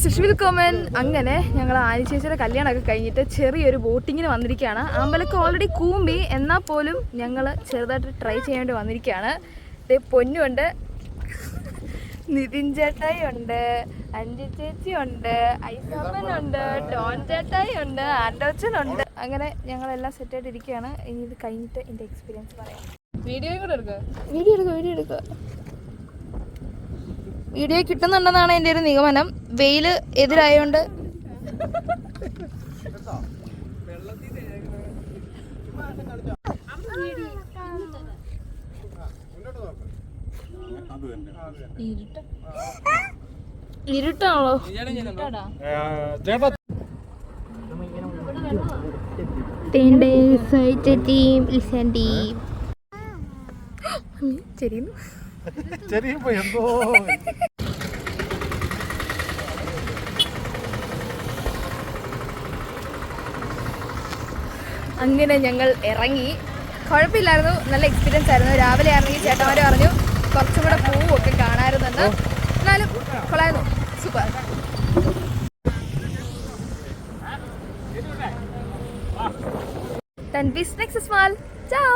സുഷ്മിൽക്കോമൻ. അങ്ങനെ ഞങ്ങൾ ആനി ചേച്ചിയുടെ കല്യാണമൊക്കെ കഴിഞ്ഞിട്ട് ചെറിയൊരു ബോട്ടിങ്ങിന് വന്നിരിക്കുകയാണ്. അമ്പലമൊക്കെ ഓൾറെഡി കൂമ്പി, എന്നാൽ പോലും ഞങ്ങൾ ചെറുതായിട്ട് ട്രൈ ചെയ്യാൻ വേണ്ടി വന്നിരിക്കുകയാണ്. ഇത് പൊന്നുണ്ട്, നിതിൻ ചേട്ടായി ഉണ്ട്, അഞ്ചി ചേച്ചി ഉണ്ട്, ഐസമ്മനുണ്ട്, ഡോൺ ചേട്ടായി ഉണ്ട്, ആൻഡോച്ചനുണ്ട്. അങ്ങനെ ഞങ്ങളെല്ലാം സെറ്റായിട്ട് ഇരിക്കുകയാണ്. ഇനി ഇത് കഴിഞ്ഞിട്ട് എൻ്റെ എക്സ്പീരിയൻസ് പറയാം. വീഡിയോ എടുക്കുക. വീഡിയോ കിട്ടുന്നുണ്ടെന്നാണ് എൻ്റെ ഒരു നിഗമനം. വെയിൽ എതിരായോണ്ട് ഇരുട്ടാണല്ലോ. അങ്ങനെ ഞങ്ങൾ ഇറങ്ങി. കുഴപ്പമില്ലായിരുന്നു, നല്ല എക്സ്പീരിയൻസ് ആയിരുന്നു. രാവിലെ ഇറങ്ങി ചേട്ടന്മാർ പറഞ്ഞു കുറച്ചും കൂടെ പൂവൊക്കെ കാണാറുണ്ടെന്ന്. എന്നാലും കൊള്ളായിരുന്നു, super. Then bis nächstes Mal. Ciao.